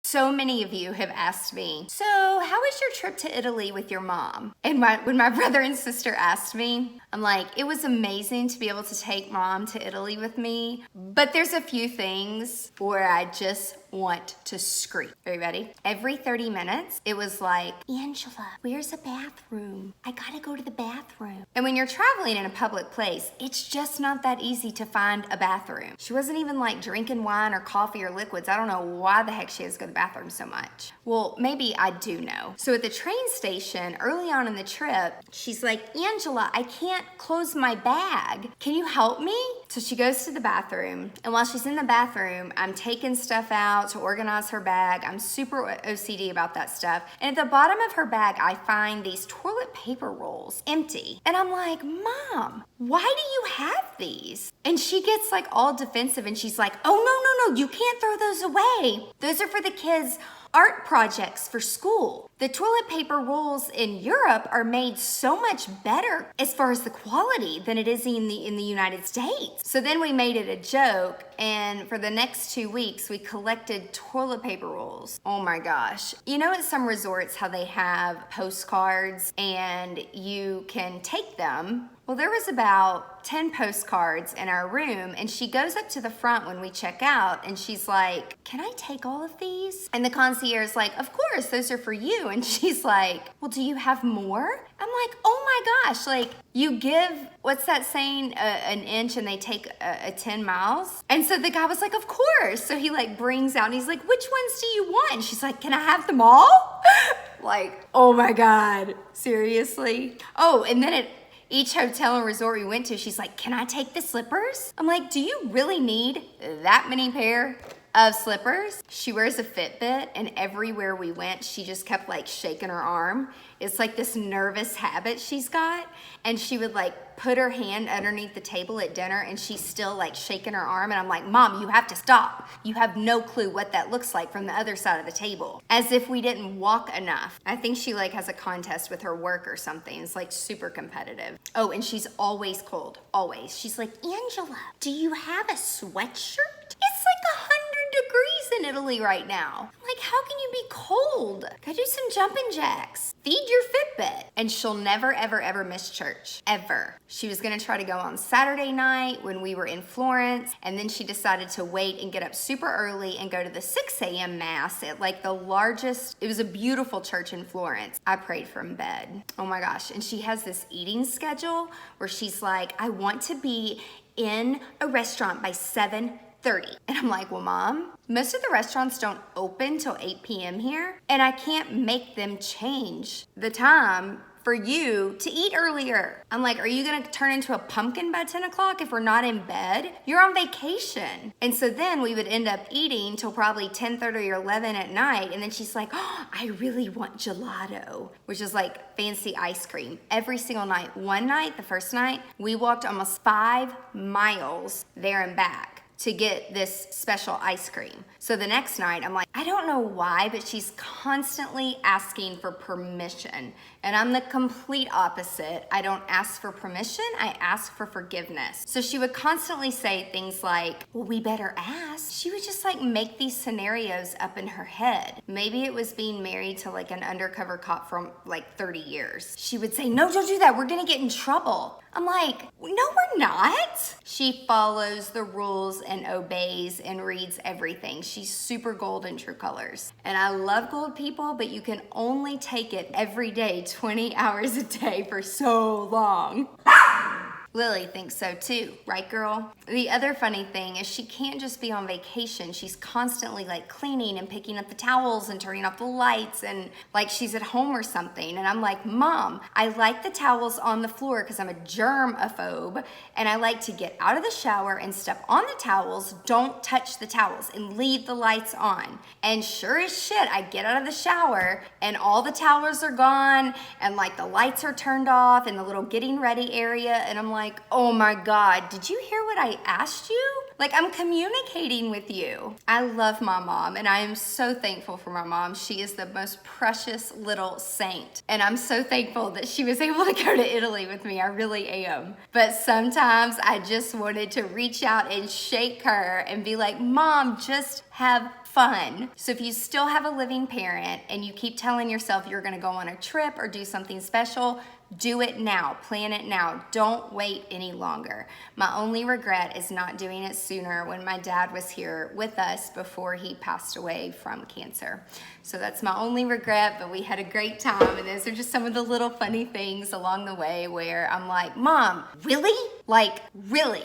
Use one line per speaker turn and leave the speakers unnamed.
So many of you have asked me, so how was your trip to Italy with your mom? And when my brother and sister asked me, I'm like, it was amazing to be able to take mom to Italy with me, but there's a few things where I just want to scream. Are you ready? Every 30 minutes, it was like, Angela, where's a bathroom? I gotta go to the bathroom. And when you're traveling in a public place, it's just not that easy to find a bathroom. She wasn't even like drinking wine or coffee or liquids. I don't know why the heck she has to go to the bathroom so much. Well, maybe I do know. So at the train station, early on in the trip, she's like, Angela, I can't close my bag. Can you help me? So she goes to the bathroom, and while she's in the bathroom, I'm taking stuff out to organize her bag. I'm super OCD about that stuff. And at the bottom of her bag, I find these toilet paper rolls empty. And I'm like, Mom, why do you have these? And she gets like all defensive and she's like, oh, no, you can't throw those away. Those are for the kids' art projects for school. The toilet paper rolls in Europe are made so much better as far as the quality than it is in the United States. So then we made it a joke, and for the next 2 weeks we collected toilet paper rolls. Oh my gosh. You know at some resorts how they have postcards and you can take them? Well, there was about 10 postcards in our room, and she goes up to the front when we check out and she's like, can I take all of these? And the concierge is like, of course, those are for you. And she's like, well, do you have more? I'm like, oh my gosh, like you give, what's that saying, an inch and they take a 10 miles? And so the guy was like, of course. So he like brings out and he's like, which ones do you want? And she's like, can I have them all? Like, oh my God, seriously? Oh, and then each hotel and resort we went to, she's like, can I take the slippers? I'm like, do you really need that many pair of slippers? She wears a Fitbit, and everywhere we went, she just kept like shaking her arm. It's like this nervous habit she's got. And she would like put her hand underneath the table at dinner and she's still like shaking her arm. And I'm like, Mom, you have to stop. You have no clue what that looks like from the other side of the table. As if we didn't walk enough. I think she like has a contest with her work or something. It's like super competitive. Oh, and she's always cold, always. She's like, Angela, do you have a sweatshirt? It's like 100 degrees in Italy right now. I'm like, how can you be cold? Go do some jumping jacks. Feed your Fitbit. And she'll never, ever, ever miss church. Ever. She was gonna try to go on Saturday night when we were in Florence, and then she decided to wait and get up super early and go to the 6 a.m. mass at like the largest, it was a beautiful church in Florence. I prayed from bed. Oh my gosh. And she has this eating schedule where she's like, I want to be in a restaurant by 7:30. And I'm like, well, Mom, most of the restaurants don't open till 8 p.m. here, and I can't make them change the time for you to eat earlier. I'm like, are you gonna turn into a pumpkin by 10 o'clock if we're not in bed? You're on vacation. And so then we would end up eating till probably 10:30 or 11 at night. And then she's like, oh, I really want gelato, which is like fancy ice cream. Every single night. One night, the first night, we walked almost 5 miles there and back to get this special ice cream. So the next night, I'm like, I don't know why, but she's constantly asking for permission. And I'm the complete opposite. I don't ask for permission, I ask for forgiveness. So she would constantly say things like, well, we better ask. She would just like make these scenarios up in her head. Maybe it was being married to like an undercover cop from like 30 years. She would say, no, don't do that, we're gonna get in trouble. I'm like, no, we're not. She follows the rules and obeys and reads everything. She's super gold in True Colors. And I love gold people, but you can only take it every day, 20 hours a day for so long. Lily thinks so too, right girl? The other funny thing is she can't just be on vacation. She's constantly like cleaning and picking up the towels and turning off the lights and like she's at home or something. And I'm like, Mom, I like the towels on the floor because I'm a germaphobe and I like to get out of the shower and step on the towels, don't touch the towels and leave the lights on. And sure as shit, I get out of the shower and all the towels are gone and like the lights are turned off in the little getting ready area, and I'm like, oh my God, did you hear what I asked you? Like, I'm communicating with you. I love my mom, and I am so thankful for my mom. She is the most precious little saint. And I'm so thankful that she was able to go to Italy with me. I really am. But sometimes I just wanted to reach out and shake her and be like, Mom, just have fun. So if you still have a living parent and you keep telling yourself you're gonna go on a trip or do something special, do it now, plan it now. Don't wait any longer. My only regret is not doing it sooner when my dad was here with us before he passed away from cancer. So that's my only regret, but we had a great time, and those are just some of the little funny things along the way where I'm like, Mom, really? Like, really?